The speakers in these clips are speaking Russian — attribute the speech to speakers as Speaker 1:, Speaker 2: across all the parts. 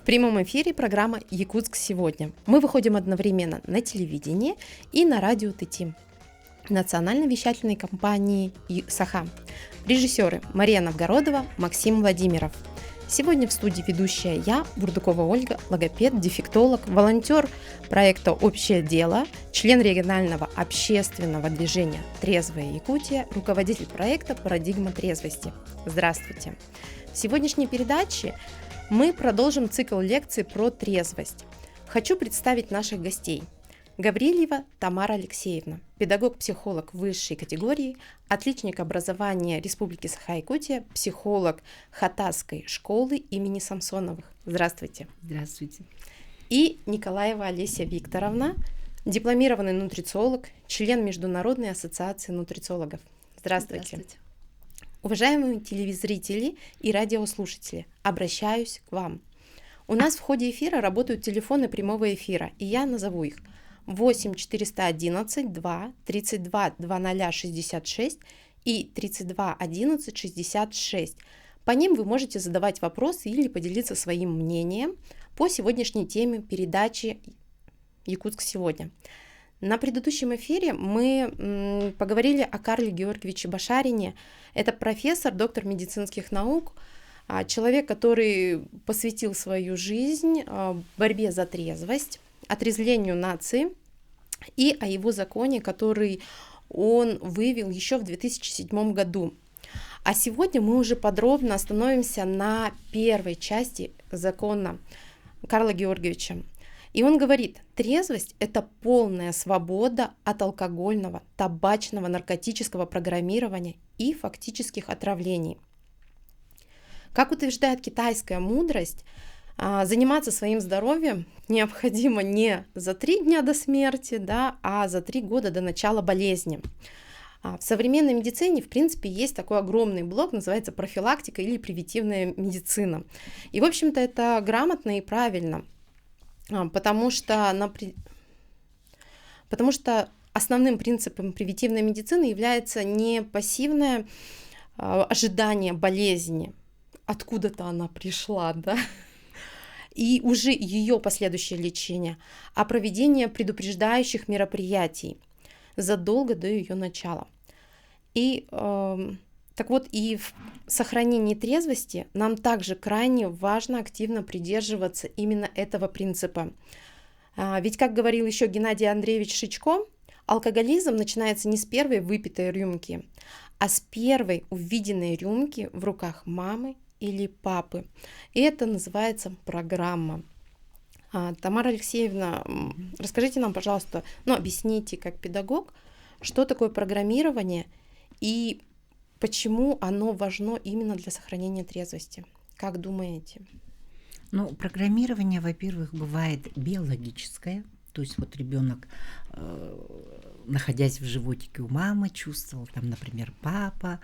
Speaker 1: прямом эфире программа «Якутск сегодня». Мы выходим одновременно на телевидении и на радио ТТ национальной вещательной компании «Саха». Режиссеры Мария Новгородова, Максим Владимиров. Сегодня в студии ведущая я, Бурдукова Ольга, логопед, дефектолог, волонтер проекта «Общее дело», член регионального общественного движения «Трезвая Якутия», руководитель проекта «Парадигма трезвости». Здравствуйте! В сегодняшней передаче мы продолжим цикл лекций про трезвость. Хочу представить наших гостей. Гаврилева Тамара Алексеевна, педагог-психолог высшей категории, отличник образования Республики Саха-Якутия, психолог Хатасской школы имени Самсоновых. Здравствуйте.
Speaker 2: Здравствуйте.
Speaker 1: И Николаева Олеся Викторовна, дипломированный нутрициолог, член Международной ассоциации нутрициологов. Здравствуйте.
Speaker 2: Здравствуйте.
Speaker 1: Уважаемые телезрители и радиослушатели, обращаюсь к вам. У нас в ходе эфира работают телефоны прямого эфира, и я назову их 8 411 2 32 00 66 и 32 11 66. По ним вы можете задавать вопросы или поделиться своим мнением по сегодняшней теме передачи «Якутск сегодня». На предыдущем эфире мы поговорили о Карле Георгиевиче Башарине. Это профессор, доктор медицинских наук, человек, который посвятил свою жизнь борьбе за трезвость, отрезвлению нации и о его законе, который он вывел еще в 2007 году. А сегодня мы уже подробно остановимся на первой части закона Карла Георгиевича. И он говорит, трезвость – это полная свобода от алкогольного, табачного, наркотического программирования и фактических отравлений. Как утверждает китайская мудрость, заниматься своим здоровьем необходимо не за 3 дня до смерти, да, а за 3 года до начала болезни. В современной медицине, в принципе, есть такой огромный блок, называется профилактика или превентивная медицина. И, в общем-то, это грамотно и правильно, потому что основным принципом превентивной медицины является не пассивное ожидание болезни, откуда-то она пришла, да, и уже ее последующее лечение, а проведение предупреждающих мероприятий задолго до ее начала. И так вот, и в сохранении трезвости нам также крайне важно активно придерживаться именно этого принципа. Ведь, как говорил еще Геннадий Андреевич Шичко, алкоголизм начинается не с первой выпитой рюмки, а с первой увиденной рюмки в руках мамы или папы. И это называется программа. Тамара Алексеевна, расскажите нам, пожалуйста, объясните как педагог, что такое программирование и почему оно важно именно для сохранения трезвости. Как думаете?
Speaker 2: Программирование, во-первых, бывает биологическое. То есть вот ребенок, находясь в животике у мамы, чувствовал там, например, папа,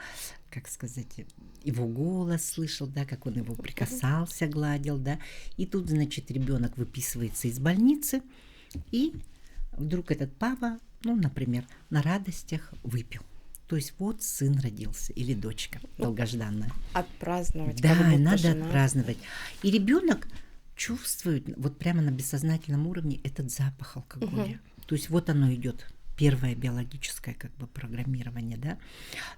Speaker 2: как сказать, его голос слышал, да, как он его прикасался, гладил, да. И тут, значит, ребенок выписывается из больницы, и вдруг этот папа, например, на радостях выпил. То есть вот сын родился или дочка долгожданная.
Speaker 1: Отпраздновать.
Speaker 2: Да, надо отпраздновать. И ребенок чувствует вот прямо на бессознательном уровне этот запах алкоголя. То есть вот оно идет. Первое биологическое программирование, да.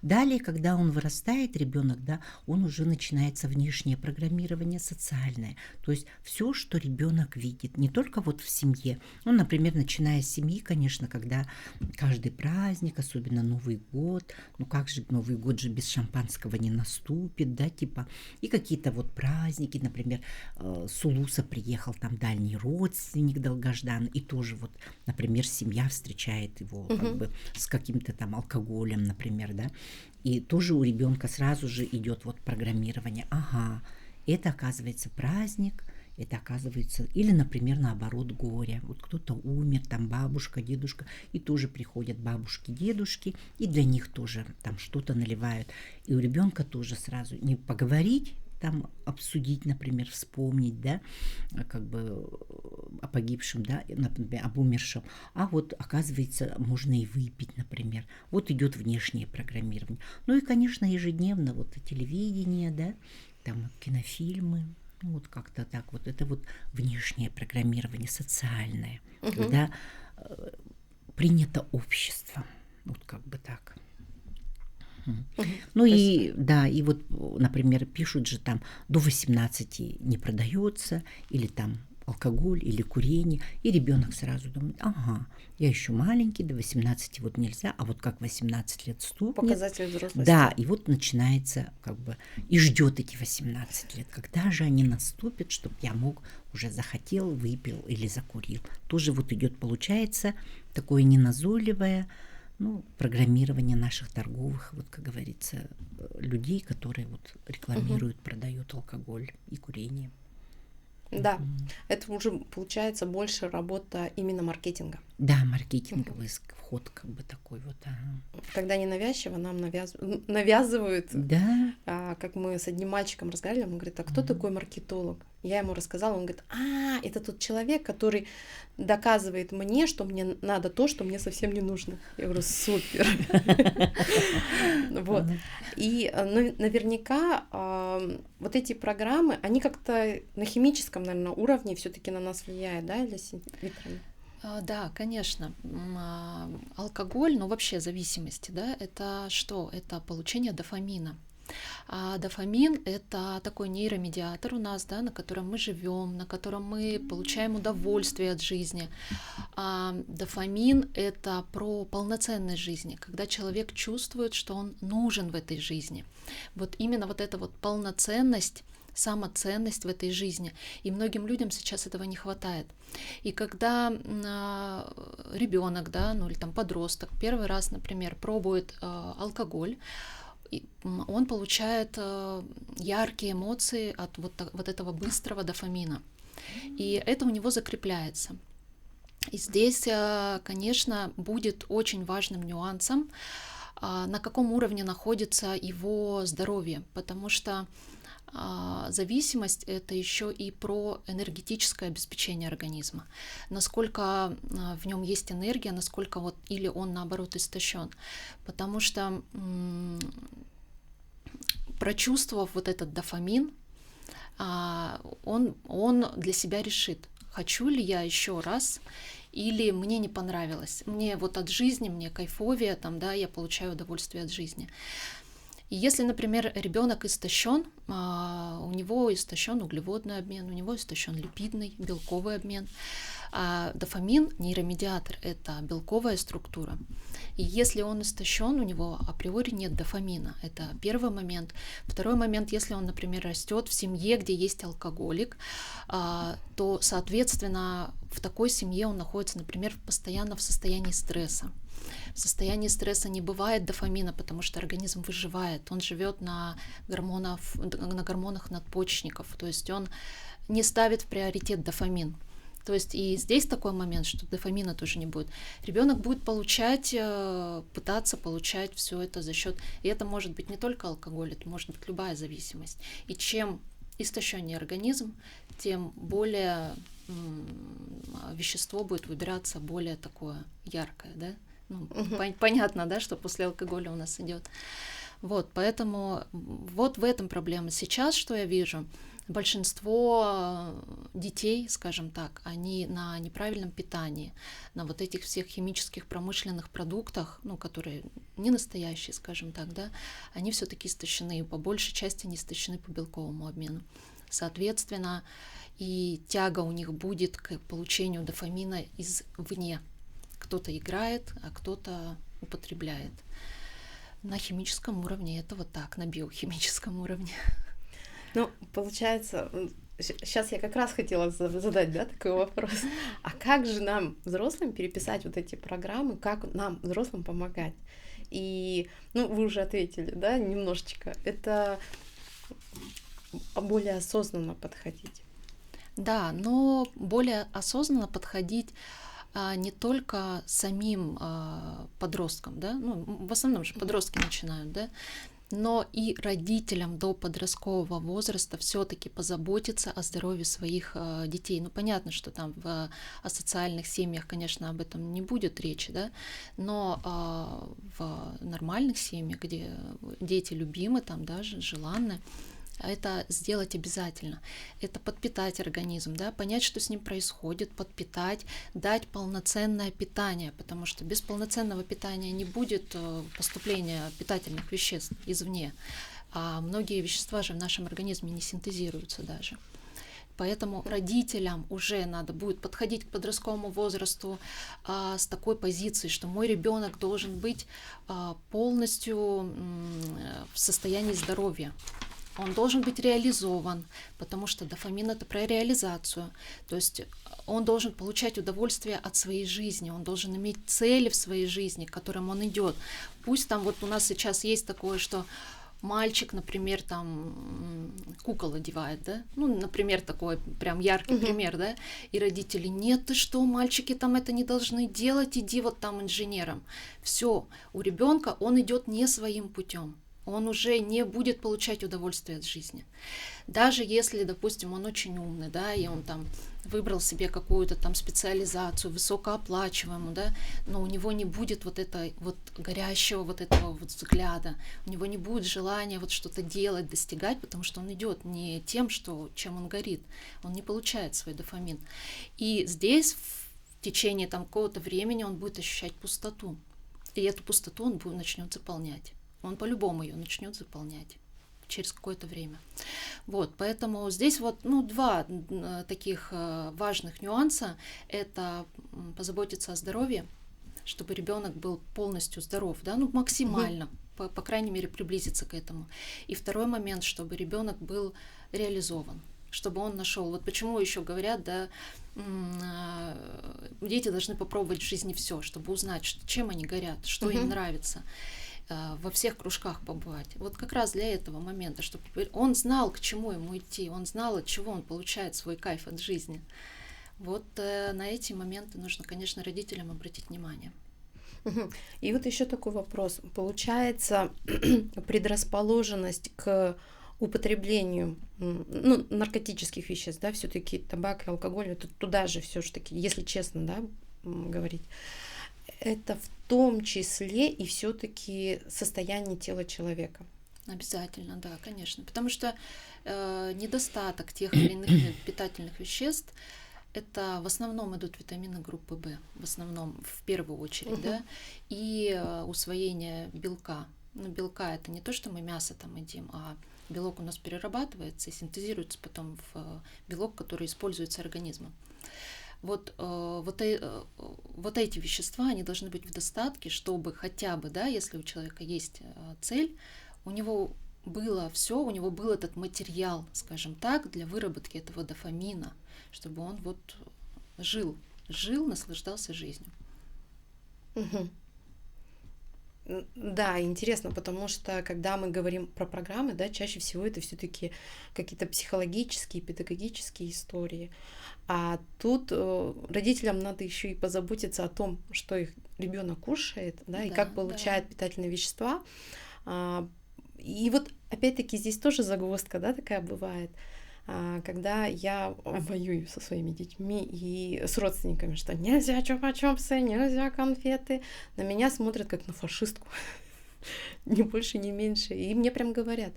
Speaker 2: Далее, когда он вырастает, ребенок, да, он уже начинается внешнее программирование социальное. То есть все, что ребенок видит, не только вот в семье. Например, начиная с семьи, конечно, когда каждый праздник, особенно Новый год, как же Новый год же без шампанского не наступит, да, типа, и какие-то вот праздники, например, с Улуса приехал там дальний родственник долгожданный, и тоже вот, например, семья встречает его с каким-то там алкоголем, например, да, и тоже у ребенка сразу же идет вот программирование. Ага, это оказывается праздник, это оказывается, или, например, наоборот, горе. Вот кто-то умер, там бабушка, дедушка, и тоже приходят бабушки, дедушки, и для них тоже там что-то наливают. И у ребенка тоже сразу не поговорить, там обсудить, например, вспомнить, да, о погибшем, да, например, об умершем, а вот, оказывается, можно и выпить, например. Вот идет внешнее программирование. И, конечно, ежедневно вот телевидение, да, там кинофильмы, Ну, вот как-то так вот. Это вот внешнее программирование, социальное, когда принято обществом. Вот как бы так. Ну и да, и вот, например, пишут же там до 18 не продается, или там алкоголь, или курение, и ребенок сразу думает, ага, я еще маленький, до 18 вот нельзя, а вот как 18 лет стукнет.
Speaker 1: Показатель взрослости.
Speaker 2: Да, и вот начинается как бы, и ждет эти 18 лет, когда же они наступят, чтобы я мог, уже захотел, выпил или закурил. Тоже вот идет, получается, такое неназойливое, ну, программирование наших торговых, вот как говорится, людей, которые вот рекламируют, продают алкоголь и курение.
Speaker 1: Да, это уже получается больше работа именно маркетинга.
Speaker 2: Да, маркетинговый вход как бы такой вот.
Speaker 1: Когда ненавязчиво нам навязывают,
Speaker 2: да.
Speaker 1: Как мы с одним мальчиком разговаривали, он говорит, а кто такой маркетолог? Я ему рассказала, он говорит, это тот человек, который доказывает мне, что мне надо то, что мне совсем не нужно. Я говорю, супер. Вот. И наверняка вот эти программы, они как-то на химическом, наверное, уровне все-таки на нас влияют, да, Викторовна?
Speaker 3: Да, конечно. Алкоголь, ну вообще зависимости, да, это что? Это получение дофамина. А дофамин — это такой нейромедиатор у нас, да, на котором мы живем, на котором мы получаем удовольствие от жизни. А дофамин — это про полноценность жизни, когда человек чувствует, что он нужен в этой жизни. Вот именно вот эта вот полноценность, самоценность в этой жизни. И многим людям сейчас этого не хватает. И когда ребенок, да, ну или там подросток первый раз, например, пробует алкоголь, он получает яркие эмоции от вот этого быстрого дофамина. И это у него закрепляется. И здесь, конечно, будет очень важным нюансом, на каком уровне находится его здоровье, потому что зависимость — это еще и про энергетическое обеспечение организма. Насколько в нем есть энергия, насколько вот или он наоборот истощен. Потому что прочувствовав вот этот дофамин, он для себя решит, хочу ли я еще раз, или мне не понравилось. Мне вот от жизни, мне кайфовее, там, да, я получаю удовольствие от жизни. И если, например, ребенок истощен, у него истощен углеводный обмен, у него истощен липидный, белковый обмен. А дофамин, нейромедиатор, это белковая структура. И если он истощен, у него априори нет дофамина. Это первый момент. Второй момент, если он, например, растет в семье, где есть алкоголик, то, соответственно, в такой семье он находится, например, постоянно в состоянии стресса. В состоянии стресса не бывает дофамина, потому что организм выживает. Он живет на гормонах надпочечников, то есть он не ставит в приоритет дофамин. То есть и здесь такой момент, что дофамина тоже не будет. Ребенок будет пытаться получать все это за счет. И это может быть не только алкоголь, это может быть любая зависимость. И чем истощеннее организм, тем более вещество будет выбираться более такое яркое, да? Ну, понятно, да, что после алкоголя у нас идет. Вот, поэтому вот в этом проблема. Сейчас, что я вижу, большинство детей, скажем так, они на неправильном питании, на вот этих всех химических промышленных продуктах, ну, которые не настоящие, скажем так, да, они все-таки истощены, и по большей части они истощены по белковому обмену. Соответственно, и тяга у них будет к получению дофамина извне. Кто-то играет, а кто-то употребляет. На химическом уровне это вот так, на биохимическом уровне.
Speaker 1: Ну, получается, сейчас я как раз хотела задать, да, такой вопрос. А как же нам, взрослым, переписать вот эти программы, как нам, взрослым, помогать? И, ну, вы уже ответили, да, немножечко. Это более осознанно подходить.
Speaker 3: Да, но более осознанно подходить не только самим подросткам, да, ну, в основном же подростки начинают, да, но и родителям до подросткового возраста все-таки позаботиться о здоровье своих детей. Ну, понятно, что там в асоциальных семьях, конечно, об этом не будет речи, да, но в нормальных семьях, где дети любимы, там, да, желанны, это сделать обязательно. Это подпитать организм, да, понять, что с ним происходит, подпитать, дать полноценное питание, потому что без полноценного питания не будет поступления питательных веществ извне. А многие вещества же в нашем организме не синтезируются даже. Поэтому родителям уже надо будет подходить к подростковому возрасту с такой позиции, что мой ребенок должен быть полностью в состоянии здоровья. Он должен быть реализован, потому что дофамин — это про реализацию. То есть он должен получать удовольствие от своей жизни, он должен иметь цели в своей жизни, к которым он идет. Пусть там вот у нас сейчас есть такое, что мальчик, например, там кукол одевает, да, ну, например, такой прям яркий пример, да, и родители: нет, ты что, мальчики там это не должны делать, иди вот там инженером. Все, у ребенка он идет не своим путем, он уже не будет получать удовольствие от жизни. Даже если, допустим, он очень умный, да, и он там выбрал себе какую-то там специализацию, высокооплачиваемую, да, но у него не будет вот этого вот горящего вот этого вот взгляда, у него не будет желания вот что-то делать, достигать, потому что он идет не тем, чем он горит, он не получает свой дофамин. И здесь в течение там какого-то времени он будет ощущать пустоту, и эту пустоту он начнет заполнять. Он по-любому ее начнет заполнять через какое-то время. Вот, поэтому здесь вот, два таких важных нюанса. Это позаботиться о здоровье, чтобы ребенок был полностью здоров, да, максимально, по крайней мере, приблизиться к этому. И второй момент, чтобы ребенок был реализован, чтобы он нашел. Вот почему еще говорят, да, дети должны попробовать в жизни все, чтобы узнать, чем они горят, что им нравится. Во всех кружках побывать. Вот как раз для этого момента, чтобы он знал, к чему ему идти, он знал, от чего он получает свой кайф от жизни. Вот на эти моменты нужно, конечно, родителям обратить внимание.
Speaker 1: И вот еще такой вопрос. Получается, предрасположенность к употреблению наркотических веществ, да, все-таки табак и алкоголь, это туда же все-таки, если честно, да, говорить, это в том числе и все-таки состояние тела человека.
Speaker 3: Обязательно, да, конечно. Потому что недостаток тех или иных питательных веществ, это в основном идут витамины группы В, в основном, в первую очередь, да, и усвоение белка. Но белка — это не то, что мы мясо там едим, а белок у нас перерабатывается и синтезируется потом в белок, который используется организмом. Вот эти вещества, они должны быть в достатке, чтобы хотя бы, да, если у человека есть цель, у него было все, у него был этот материал, скажем так, для выработки этого дофамина, чтобы он вот жил, наслаждался жизнью.
Speaker 1: Да, интересно, потому что когда мы говорим про программы, да, чаще всего это все-таки какие-то психологические, педагогические истории. А тут родителям надо еще и позаботиться о том, что их ребенок кушает, да, и как получает питательные вещества. И вот опять-таки здесь тоже загвоздка, да, такая бывает. Когда я воюю со своими детьми и с родственниками, что нельзя чупа-чупсы, нельзя конфеты, на меня смотрят как на фашистку, ни больше, ни меньше. И мне прям говорят: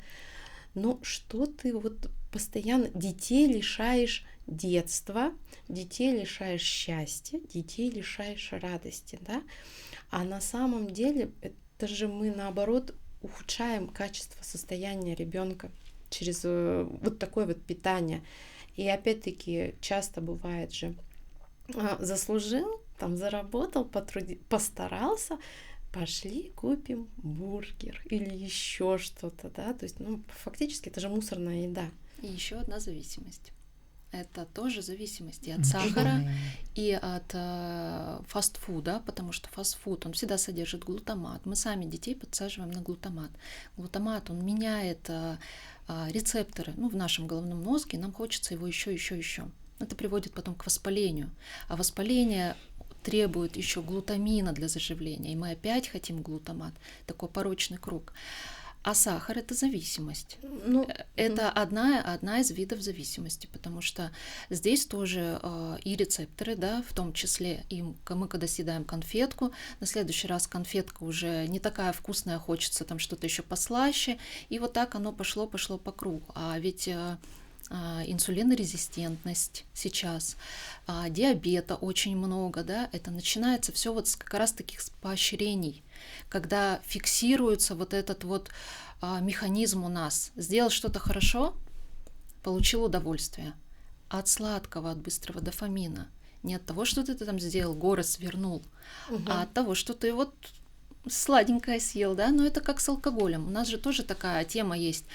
Speaker 1: ну что ты вот постоянно детей лишаешь детства, детей лишаешь счастья, детей лишаешь радости, да? А на самом деле это же мы, наоборот, ухудшаем качество состояния ребенка через вот такое вот питание. И опять-таки часто бывает же: заслужил, там заработал, постарался, пошли купим бургер или еще что-то, да, то есть, фактически это же мусорная еда.
Speaker 3: И еще одна зависимость. Это тоже зависимость и от сахара, и от фастфуда, потому что фастфуд, он всегда содержит глутамат. Мы сами детей подсаживаем на глутамат. Глутамат, он меняет рецепторы, в нашем головном мозге, нам хочется его еще. Это приводит потом к воспалению. А воспаление требует еще глутамина для заживления, и мы опять хотим глутамат. Такой порочный круг. А сахар — это зависимость.
Speaker 1: Ну,
Speaker 3: Это одна из видов зависимости, потому что здесь тоже и рецепторы, да, в том числе, и мы когда съедаем конфетку, на следующий раз конфетка уже не такая вкусная, хочется там что-то еще послаще, и вот так оно пошло по кругу. А ведь инсулинорезистентность сейчас, диабета очень много, да, это начинается все вот как раз таких поощрений, когда фиксируется вот этот вот механизм у нас. Сделал что-то хорошо, получил удовольствие. От сладкого, от быстрого дофамина. Не от того, что ты там сделал, горы свернул, а от того, что ты вот сладенькое съел, да, но это как с алкоголем. У нас же тоже такая тема есть.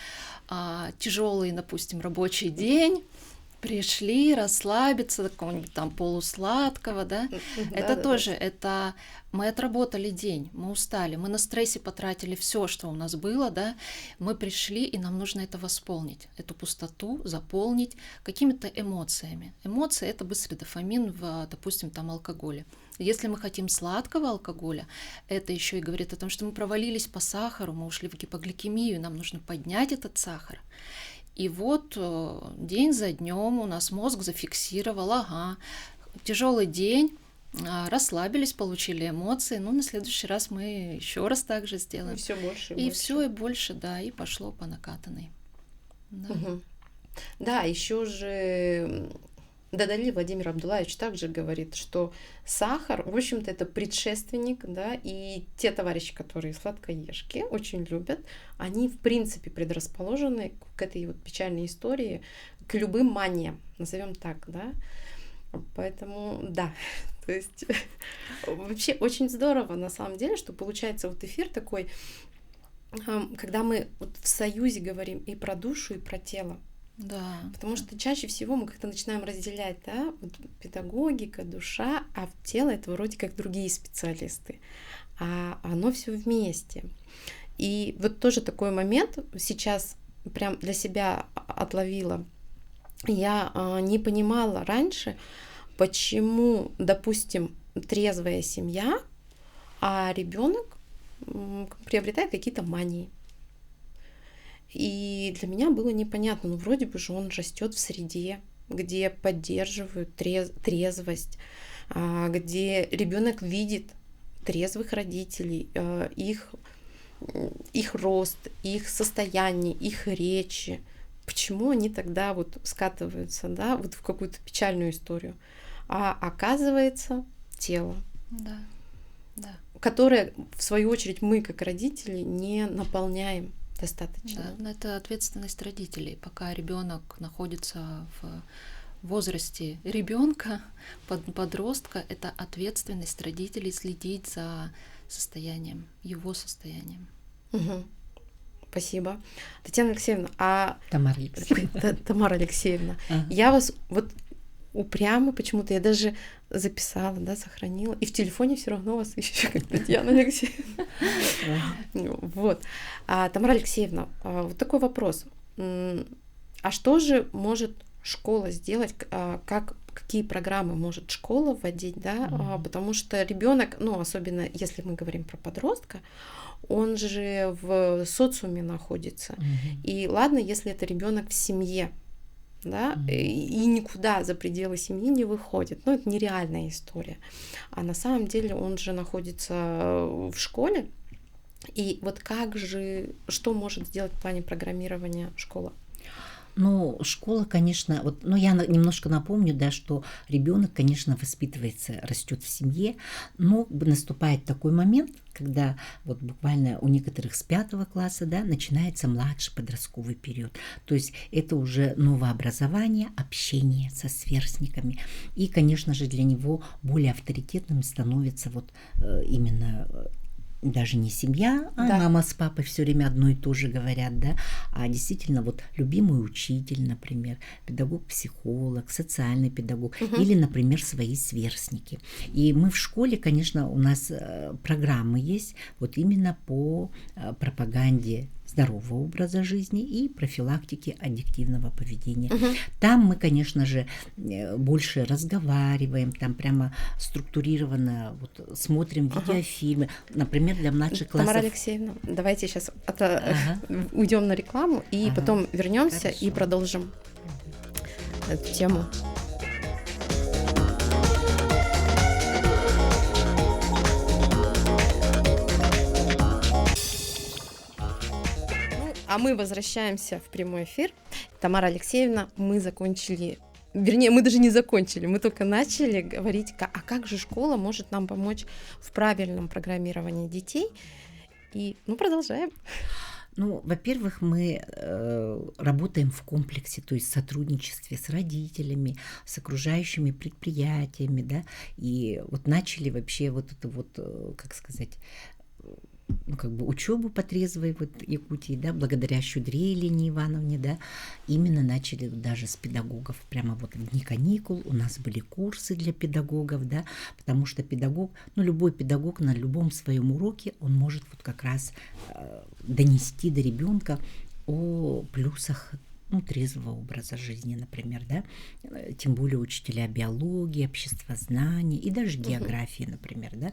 Speaker 3: Тяжелый, допустим, рабочий день, пришли расслабиться, какого-нибудь там полусладкого, да, это тоже, это мы отработали день, мы устали, мы на стрессе потратили все, что у нас было, да, мы пришли, и нам нужно это восполнить, эту пустоту заполнить какими-то эмоциями. Эмоции — это быстрый дофамин в, допустим, там алкоголе. Если мы хотим сладкого алкоголя, это еще и говорит о том, что мы провалились по сахару, мы ушли в гипогликемию, и нам нужно поднять этот сахар. И вот день за днем у нас мозг зафиксировал, тяжелый день, расслабились, получили эмоции, ну, на следующий раз мы еще раз так же сделаем.
Speaker 1: И все больше.
Speaker 3: И все и больше, да, и пошло по накатанной. Да,
Speaker 1: да, еще же Дадали Владимир Абдуллаевич также говорит, что сахар, в общем-то, это предшественник, да, и те товарищи, которые сладкоежки, очень любят, они, в принципе, предрасположены к этой вот печальной истории, к любым маниям, назовем так, да. Поэтому, да, то есть вообще очень здорово, на самом деле, что получается вот эфир такой, когда мы вот в союзе говорим и про душу, и про тело.
Speaker 3: Да.
Speaker 1: Потому что чаще всего мы как-то начинаем разделять, да, вот педагогика, душа, а в тело это вроде как другие специалисты, а оно все вместе. И вот тоже такой момент сейчас прям для себя отловила. Я не понимала раньше, почему, допустим, трезвая семья, а ребенок приобретает какие-то мании. И для меня было непонятно, ну вроде бы же он растет в среде, где поддерживают трезвость, где ребенок видит трезвых родителей, их рост, их состояние, их речи. Почему они тогда вот скатываются, да, вот в какую-то печальную историю? А оказывается, тело,
Speaker 3: Да.
Speaker 1: которое, в свою очередь, мы, как родители, не наполняем достаточно.
Speaker 3: Да, это ответственность родителей. Пока ребенок находится в возрасте ребенка, подростка, это ответственность родителей следить за состоянием, его состоянием.
Speaker 1: Угу. Спасибо. Татьяна Алексеевна, Тамара Алексеевна, я вас вот упрямо почему-то, я даже записала, да, сохранила, и в телефоне все равно вас ищу, как Татьяна Алексеевна. Вот. Тамара Алексеевна, вот такой вопрос. А что же может школа сделать, какие программы может школа вводить, да, потому что ребенок, ну, особенно если мы говорим про подростка, он же в социуме находится. И ладно, если это ребенок в семье, да, и никуда за пределы семьи не выходит. Ну, это нереальная история. А на самом деле он же находится в школе. И вот как же, что может сделать в плане программирования школа?
Speaker 2: Ну, школа, конечно, вот, ну, я немножко напомню, да, что ребенок, конечно, воспитывается, растет в семье, но наступает такой момент, когда вот буквально у некоторых с 5 класса, да, начинается младший подростковый период. То есть это уже новообразование, общение со сверстниками. И, конечно же, для него более авторитетным становится вот именно даже не семья, а мама с папой все время одно и то же говорят, да, а действительно вот любимый учитель, например, педагог-психолог, социальный педагог или, например, свои сверстники. И мы в школе, конечно, у нас программы есть вот именно по пропаганде здорового образа жизни и профилактики аддиктивного поведения. Там мы, конечно же, больше разговариваем, там прямо структурированно вот, смотрим видеофильмы, например, для младших классов.
Speaker 1: Тамара Алексеевна, давайте сейчас уйдем на рекламу и потом вернемся и продолжим эту тему. А мы возвращаемся в прямой эфир. Тамара Алексеевна, мы закончили, вернее, мы даже не закончили, мы только начали говорить, а как же школа может нам помочь в правильном программировании детей. И, продолжаем.
Speaker 2: Во-первых, мы работаем в комплексе, то есть в сотрудничестве с родителями, с окружающими предприятиями, да, и вот начали вообще вот это вот, как сказать, учебу по трезвой Якутии, да, благодаря Щудре Елене Ивановне, да, именно начали даже с педагогов. Прямо вот в дни каникул у нас были курсы для педагогов, да, потому что педагог, любой педагог на любом своем уроке, он может вот как раз донести до ребенка о плюсах трезвого образа жизни, например, да, тем более учителя биологии, обществознания и даже географии, например, да,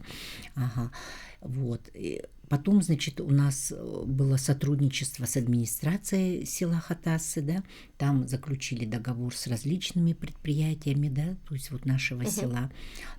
Speaker 2: вот. И потом, значит, у нас было сотрудничество с администрацией села Хатасы, да, там заключили договор с различными предприятиями, да, то есть вот нашего села,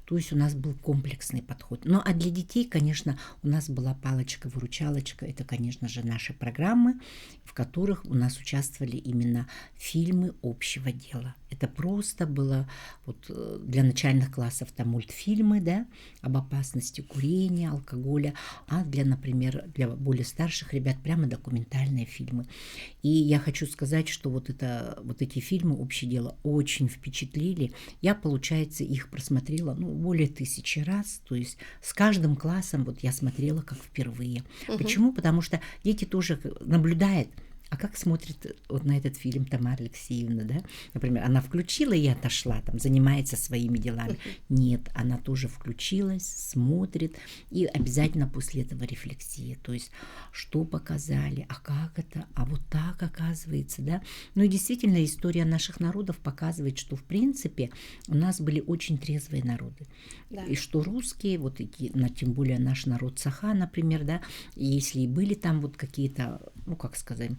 Speaker 2: то есть у нас был комплексный подход. А для детей, конечно, у нас была палочка-выручалочка, это, конечно же, наши программы, в которых у нас участвовали именно фильмы общего дела. Это просто было вот для начальных классов там мультфильмы, да, об опасности курения, алкоголя, а для, например, для более старших ребят прямо документальные фильмы. И я хочу сказать, что вот эти фильмы «Общее дело» очень впечатлили. Я, получается, их просмотрела более 1000 раз, то есть с каждым классом вот я смотрела как впервые. Почему? Потому что дети тоже наблюдают. А как смотрит вот на этот фильм Тамара Алексеевна, да? Например, она включила и отошла, там, занимается своими делами. Нет, она тоже включилась, смотрит, и обязательно после этого рефлексия. То есть, что показали, а как это, а вот так оказывается, да? И действительно, история наших народов показывает, что, в принципе, у нас были очень трезвые народы. Да. И что русские, вот тем более наш народ Саха, например, да, если и были там вот какие-то, как сказать,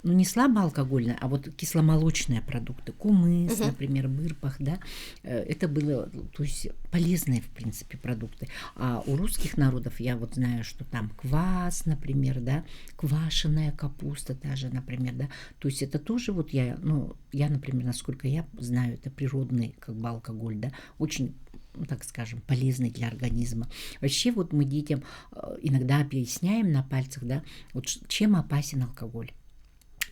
Speaker 2: не слабоалкогольные, а вот кисломолочные продукты, кумыс, например, бырпах, да, это было, то есть полезные, в принципе, продукты. А у русских народов я вот знаю, что там квас, например, да, квашеная капуста даже, например, да, то есть это тоже вот я, например, насколько я знаю, это природный как бы алкоголь, да, очень, так скажем, полезный для организма. Вообще вот мы детям иногда объясняем на пальцах, да, вот чем опасен алкоголь.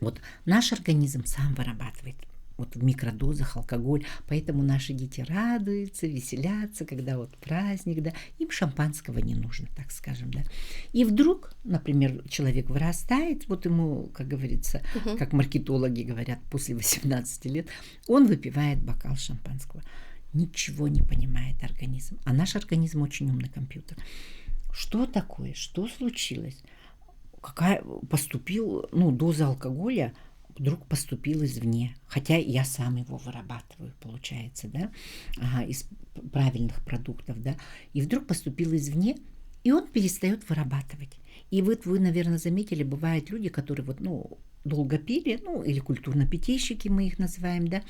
Speaker 2: Вот наш организм сам вырабатывает вот в микродозах алкоголь, поэтому наши дети радуются, веселятся, когда вот праздник, да, им шампанского не нужно, так скажем, да. И вдруг, например, человек вырастает, вот ему, как говорится, как маркетологи говорят, после 18 лет, он выпивает бокал шампанского. Ничего не понимает организм. А наш организм очень умный компьютер. Что такое? Что случилось? Какая поступила, доза алкоголя вдруг поступила извне. Хотя я сам его вырабатываю, получается, да, из правильных продуктов, да. И вдруг поступила извне, и он перестает вырабатывать. И вот вы, наверное, заметили, бывают люди, которые вот, долго пили, или культурно-питейщики мы их называем, да,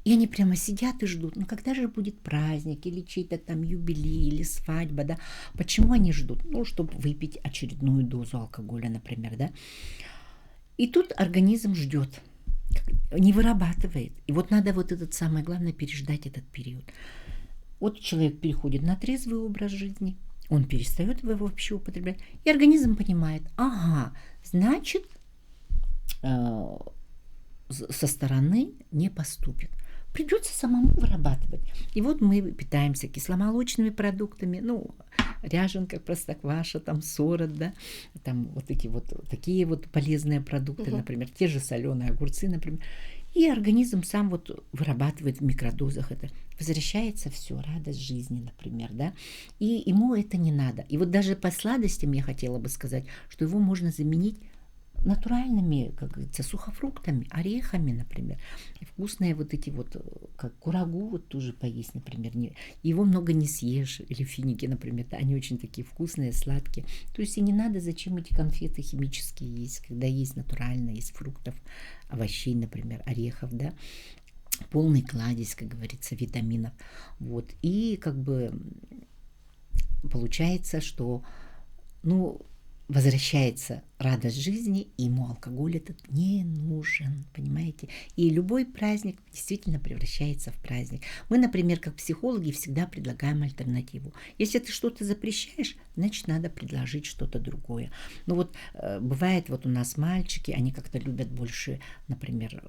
Speaker 2: и они прямо сидят и ждут, когда же будет праздник, или чей-то там юбилей, или свадьба, да, почему они ждут? Чтобы выпить очередную дозу алкоголя, например, да, и тут организм ждет, не вырабатывает, и вот надо вот этот самое главное переждать этот период. Вот человек переходит на трезвый образ жизни, он перестает его вообще употреблять, и организм понимает, значит, со стороны не поступит. Придется самому вырабатывать. И вот мы питаемся кисломолочными продуктами, ряженка, простокваша, там сорот, да, там вот эти вот такие вот полезные продукты, например, те же соленые огурцы, например. И организм сам вот вырабатывает в микродозах это. Возвращается все, радость жизни, например, да, и ему это не надо. И вот даже по сладостям я хотела бы сказать, что его можно заменить натуральными, как говорится, сухофруктами, орехами, например. И вкусные вот эти вот, как курагу вот тоже поесть, например. Его много не съешь, или финики, например, да, они очень такие вкусные, сладкие. То есть и не надо зачем эти конфеты химические есть, когда есть натуральные, из фруктов, овощей, например, орехов, да. Полный кладезь, как говорится, витаминов. Вот. И как бы получается, что, ну, возвращается радость жизни, и ему алкоголь этот не нужен, понимаете? И любой праздник действительно превращается в праздник. Мы, например, как психологи, всегда предлагаем альтернативу. Если ты что-то запрещаешь, значит, надо предложить что-то другое. Ну вот бывает, вот у нас мальчики, они как-то любят больше, например,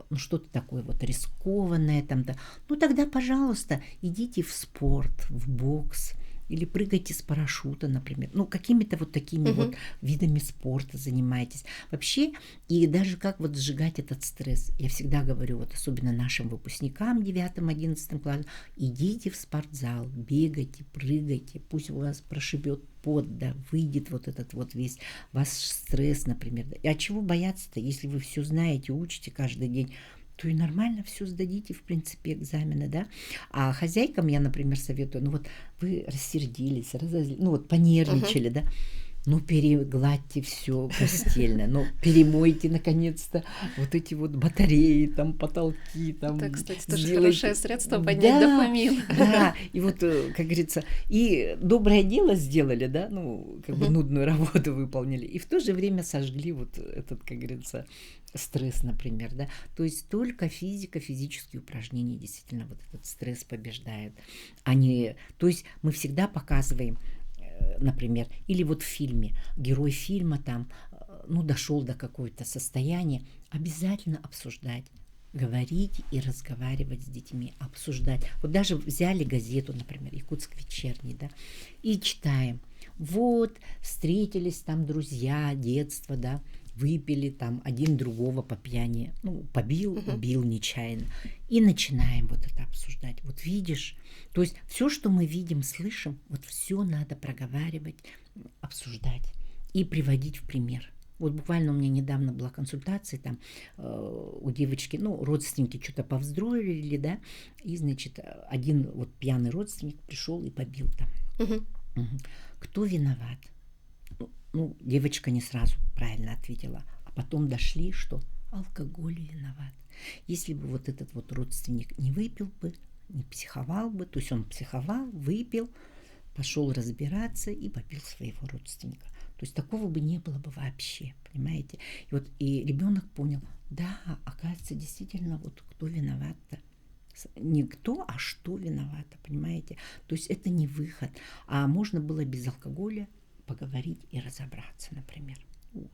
Speaker 2: ну что-то такое вот рискованное там-то. Ну тогда, пожалуйста, идите в спорт, в бокс, или прыгайте с парашюта, например. Ну, какими-то вот такими вот видами спорта занимайтесь. Вообще, и даже как вот сжигать этот стресс. Я всегда говорю, вот особенно нашим выпускникам 9-11 классом, идите в спортзал, бегайте, прыгайте, пусть у вас прошибет пот, да, выйдет вот этот вот весь ваш стресс, например. И от чего бояться-то, если вы все знаете, учите каждый день, то и нормально все сдадите, в принципе, экзамены, да. А хозяйкам я, например, советую, ну вот вы рассердились, ну вот понервничали, да, ну перегладьте все постельное, ну перемойте наконец-то вот эти вот батареи, там потолки, там.
Speaker 3: Это, кстати, тоже хорошее средство поднять дофамин.
Speaker 2: Да, и вот, как говорится, и доброе дело сделали, да, ну как бы нудную работу выполнили, и в то же время сожгли вот этот, как говорится, стресс, например, да, то есть только физика, физические упражнения действительно вот этот стресс побеждает, то есть мы всегда показываем, например, или вот в фильме, герой фильма там, ну, дошел до какого-то состояния, обязательно обсуждать, говорить и разговаривать с детьми, обсуждать. Вот даже взяли газету, например, «Якутск вечерний», да, и читаем. Вот, встретились там друзья, детство, да, выпили там один другого по пьяни, ну, побил, убил нечаянно. И начинаем вот это обсуждать. Вот видишь, то есть все, что мы видим, слышим, вот все надо проговаривать, обсуждать и приводить в пример. Вот буквально у меня недавно была консультация, там у девочки, ну, родственники что-то повздорили, да, и, значит, один вот пьяный родственник пришел и побил там. Кто виноват? Ну, девочка не сразу правильно ответила, а потом дошли, что алкоголь виноват. Если бы вот этот вот родственник не выпил бы, не психовал бы, то есть он психовал, выпил, пошел разбираться и побил своего родственника. То есть такого бы не было бы вообще, понимаете? И вот и ребенок понял, да, оказывается, действительно, вот кто виноват-то. Не кто, а что виновато, понимаете? То есть это не выход. А можно было без алкоголя поговорить и разобраться, например.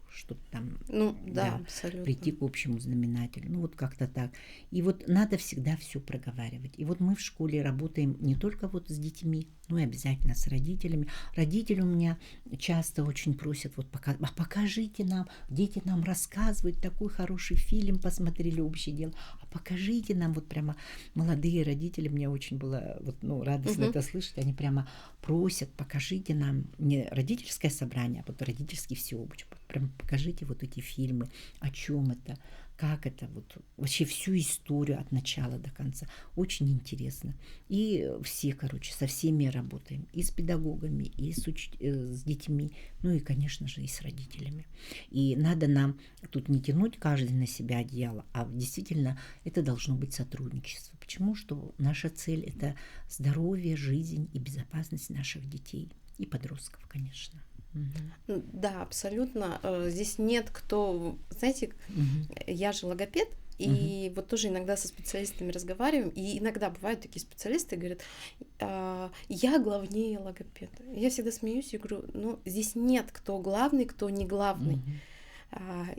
Speaker 2: Что-то там,
Speaker 1: ну, да, абсолютно.
Speaker 2: Прийти к общему знаменателю. Ну, вот как-то так. И вот надо всегда все проговаривать. И вот мы в школе работаем не только вот с детьми, но и обязательно с родителями. Родители у меня часто очень просят, вот покажите нам, дети нам рассказывают, такой хороший фильм посмотрели, «Общее дело», а покажите нам, вот прямо молодые родители, мне очень было вот, ну, радостно это слышать, они прямо просят, покажите нам, не родительское собрание, а вот родительский всеобщий, прям покажите вот эти фильмы, о чем это, как это, вот вообще всю историю от начала до конца. Очень интересно. И все, короче, со всеми работаем. И с педагогами, и с детьми, ну и, конечно же, и с родителями. И надо нам тут не тянуть каждый на себя одеяло, а действительно это должно быть сотрудничество. Почему? Что наша цель – это здоровье, жизнь и безопасность наших детей и подростков, конечно.
Speaker 1: Да, абсолютно. Здесь нет кто... Знаете, я же логопед, и вот тоже иногда со специалистами разговариваем, и иногда бывают такие специалисты, говорят, я главнее логопеда. Я всегда смеюсь и говорю, ну, здесь нет кто главный, кто не главный.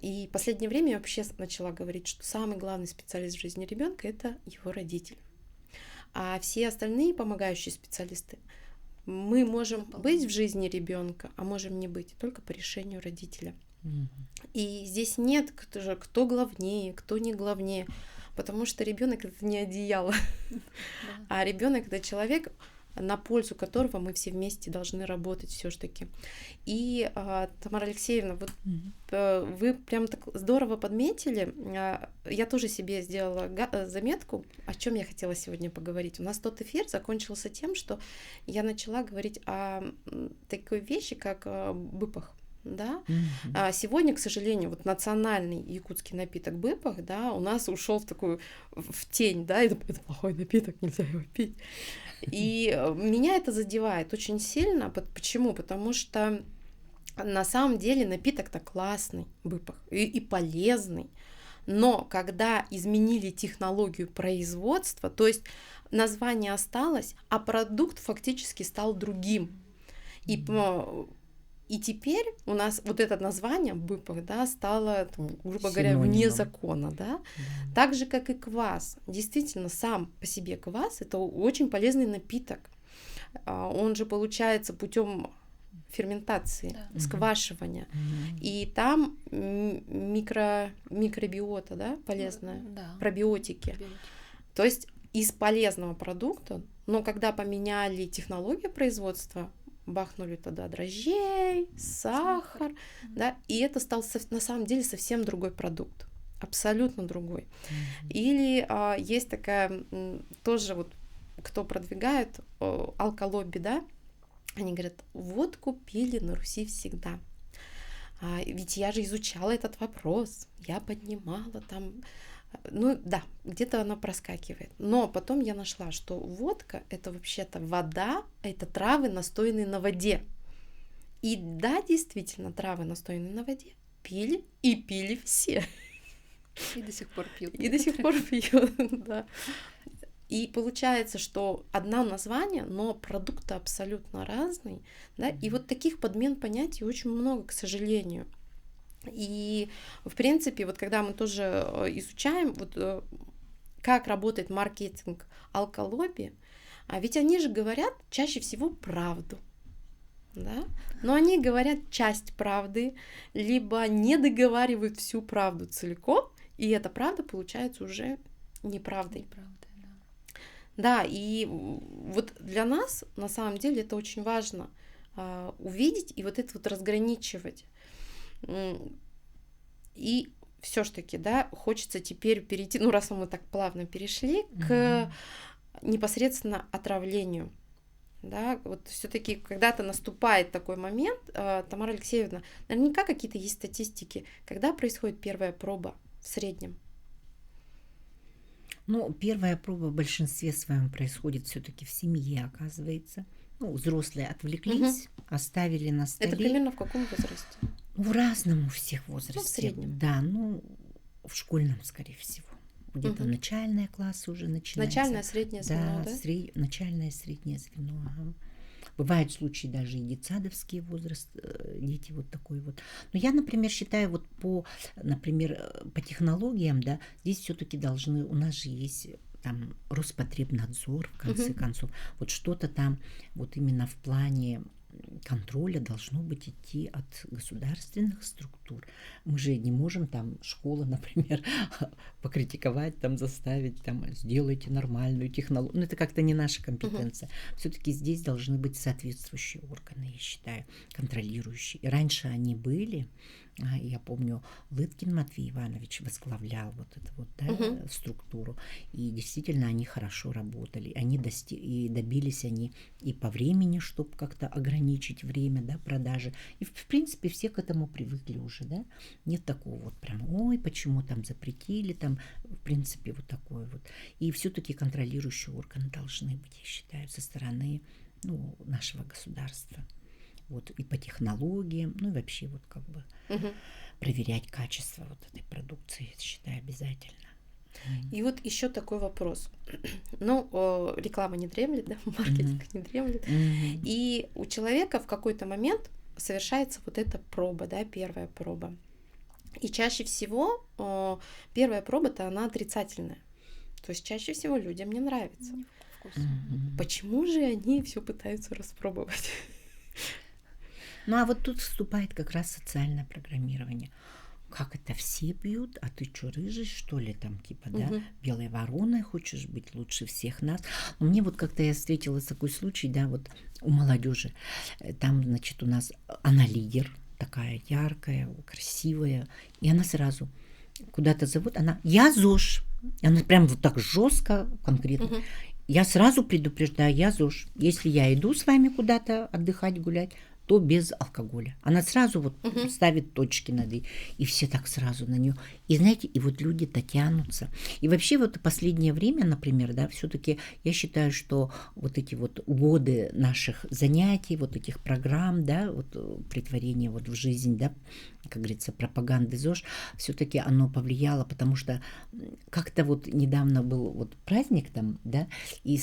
Speaker 1: И в последнее время я вообще начала говорить, что самый главный специалист в жизни ребенка это его родитель. А все остальные помогающие специалисты, мы можем быть в жизни ребенка, а можем не быть, только по решению родителя. И здесь нет кто главнее, кто не главнее, потому что ребенок это не одеяло, а ребенок это человек, на пользу которого мы все вместе должны работать все-таки. И, Тамара Алексеевна, вот вы прям так здорово подметили. Я тоже себе сделала заметку, о чем я хотела сегодня поговорить. У нас тот эфир закончился тем, что я начала говорить о такой вещи, как быпах. Да? А сегодня, к сожалению, вот национальный якутский напиток быпах, да, у нас ушел в тень, да, это плохой напиток, нельзя его пить. И меня это задевает очень сильно. Почему? Потому что на самом деле напиток-то классный, быпах, и полезный. Но когда изменили технологию производства, то есть название осталось, а продукт фактически стал другим. И теперь у нас вот это название быпах, да, стало, грубо говоря, вне закона, да? Так же, как и квас. Действительно, сам по себе квас — это очень полезный напиток. Он же получается путем ферментации, сквашивания. И там микробиота, да, полезная, пробиотики. То есть из полезного продукта, но когда поменяли технологию производства, бахнули туда дрожжей, сахар, да, и это стал на самом деле совсем другой продукт, абсолютно другой. Или есть такая, тоже вот, кто продвигает, алколобби, да, они говорят, водку пили на Руси всегда. Ведь я же изучала этот вопрос, я поднимала там, ну да, где-то она проскакивает. Но потом я нашла, что водка — это вообще-то вода, это травы, настоянные на воде. И да, действительно, травы, настоянные на воде, пили и пили все.
Speaker 3: И до сих пор пьют.
Speaker 1: И до сих пор пьют, да. И получается, что одно название, но продукты абсолютно разные, да, и вот таких подмен понятий очень много, к сожалению. И, в принципе, вот когда мы тоже изучаем, вот как работает маркетинг алколобби, ведь они же говорят чаще всего правду, да? Но они говорят часть правды, либо не договаривают всю правду целиком, и эта правда получается уже неправдой. Да, и вот для нас, на самом деле, это очень важно увидеть и вот это вот разграничивать. И все-таки, да, хочется теперь перейти, ну, раз мы так плавно перешли, к непосредственно отравлению. Да, вот все-таки когда-то наступает такой момент, Тамара Алексеевна, наверняка какие-то есть статистики, когда происходит первая проба в среднем?
Speaker 2: Ну, первая проба в большинстве своем происходит все-таки в семье, оказывается. Ну, взрослые отвлеклись, оставили на столе.
Speaker 1: Это примерно в каком возрасте?
Speaker 2: В разном у всех возрасте.
Speaker 1: Ну, в среднем.
Speaker 2: Да, ну, в школьном, скорее всего. Где-то начальные классы уже начинаются.
Speaker 1: Начальное, среднее звено, да?
Speaker 2: Начальное, среднее звено, ага. Бывают случаи даже и детсадовский возраст, дети вот такой вот. Но я, например, считаю, вот например, по технологиям, да, здесь все-таки должны, у нас же есть там Роспотребнадзор, в конце концов, вот что-то там вот именно в плане контроля должно быть идти от государственных структур. Мы же не можем там школы, например, покритиковать, там заставить, там сделайте нормальную технологию. Ну, это как-то не наша компетенция. Все-таки здесь должны быть соответствующие органы, я считаю, контролирующие. И раньше они были. Я помню, Лыткин Матвей Иванович возглавлял вот эту вот, да, структуру, и действительно они хорошо работали, и добились они и по времени, чтобы как-то ограничить время, да, продажи, и в принципе все к этому привыкли уже, да, нет такого вот прям, ой, почему там запретили, там, в принципе, вот такое вот, и все-таки контролирующие органы должны быть, я считаю, со стороны, ну, нашего государства. Вот, и по технологиям, ну и вообще вот как бы проверять качество вот этой продукции, я считаю, обязательно.
Speaker 1: И вот еще такой вопрос. Ну, реклама не дремлет, да, маркетинг не дремлет. И у человека в какой-то момент совершается вот эта проба, да, первая проба. И чаще всего первая проба-то она отрицательная. То есть чаще всего людям не нравится. Почему же они все пытаются распробовать?
Speaker 2: Ну, а вот тут вступает как раз социальное программирование. как это все пьют, а ты что, рыжий, что ли, там, типа, да,
Speaker 1: Мгм.
Speaker 2: белой вороной хочешь быть лучше всех нас. Но мне вот как-то я встретила такой случай, да, вот у молодежи. Там, значит, у нас она лидер, такая яркая, красивая, и она сразу куда-то зовут, она, я ЗОЖ. И она прям вот так жестко, конкретно.
Speaker 1: Мгм.
Speaker 2: Я сразу предупреждаю, я ЗОЖ. Если я иду с вами куда-то отдыхать, гулять, то без алкоголя. Она сразу вот
Speaker 1: Мгм.
Speaker 2: ставит точки над «и». И все так сразу на нее. И знаете, и вот люди-то тянутся. И вообще вот последнее время, например, да, все-таки я считаю, что вот эти вот годы наших занятий, вот этих программ, да, вот претворения вот в жизнь, да, как говорится, пропаганды ЗОЖ, все-таки оно повлияло, потому что как-то вот недавно был вот праздник там, да, и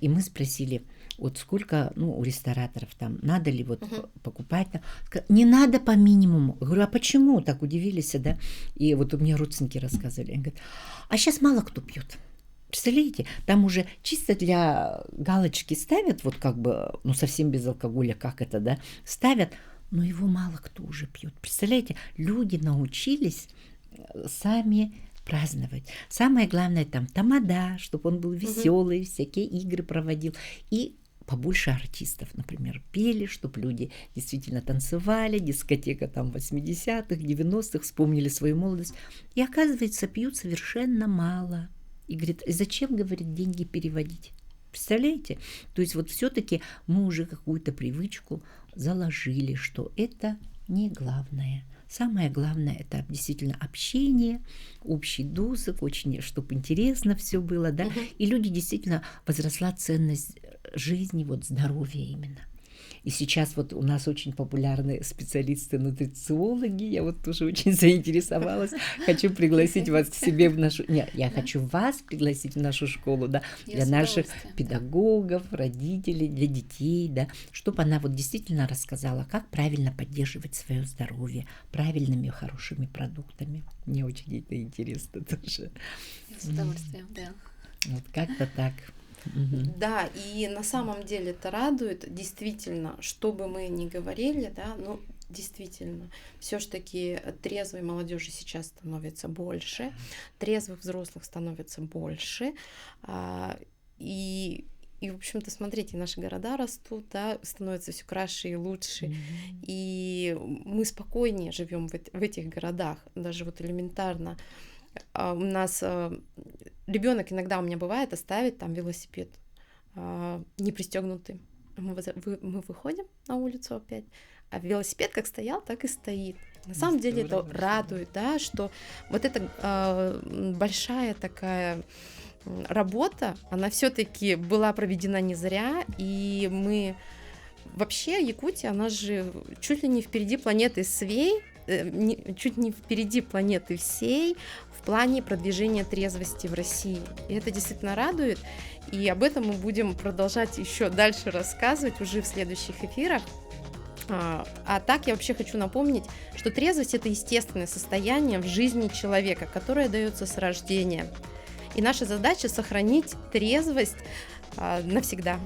Speaker 2: мы спросили, вот сколько, ну, у рестораторов там, надо ли вот покупать там. Не надо по минимуму. Я говорю, а почему? Так удивились, да? И вот у меня родственники рассказывали. Они говорят, а сейчас мало кто пьет. Представляете, там уже чисто для галочки ставят, вот как бы, ну, совсем без алкоголя, как это, да, ставят, но его мало кто уже пьет. Представляете, люди научились сами праздновать. Самое главное там тамада, чтобы он был веселый, всякие игры проводил. И побольше артистов, например, пели, чтобы люди действительно танцевали, дискотека там 80-х, 90-х, вспомнили свою молодость. И оказывается, пьют совершенно мало. И говорит, зачем, говорит, деньги переводить? Представляете? То есть вот все-таки мы уже какую-то привычку заложили, что это не главное. Самое главное – это действительно общение, общий досуг, очень, чтобы интересно все было, да, и люди действительно возросла ценность жизни, вот здоровья именно. И сейчас вот у нас очень популярны специалисты-нутрициологи. Я вот тоже очень заинтересовалась. Хочу пригласить вас к себе в нашу... Нет, я хочу вас пригласить в нашу школу, да, для наших педагогов, родителей, для детей, да, чтобы она вот действительно рассказала, как правильно поддерживать свое здоровье правильными, хорошими продуктами. Мне очень это интересно тоже.
Speaker 3: С удовольствием, да.
Speaker 2: Вот как-то так.
Speaker 1: Да, и на самом деле это радует, действительно, что бы мы ни говорили, да, ну, действительно, все-таки трезвой молодежи сейчас становится больше, трезвых взрослых становится больше, и в общем-то, смотрите, наши города растут, да, становятся все краше и лучше, и мы спокойнее живем в этих городах, даже вот элементарно. У нас ребенок иногда у меня бывает оставить там велосипед не пристегнутый. Мы выходим на улицу опять, а велосипед как стоял, так и стоит. На самом деле это радует, да, что вот эта большая такая работа, она все-таки была проведена не зря, и мы вообще Якутия, она же чуть ли не впереди планеты всей, чуть не впереди планеты всей в плане продвижения трезвости в России. И это действительно радует. И об этом мы будем продолжать еще дальше рассказывать уже в следующих эфирах. А так я вообще хочу напомнить, что трезвость – это естественное состояние в жизни человека, которое дается с рождения. И наша задача – сохранить трезвость навсегда.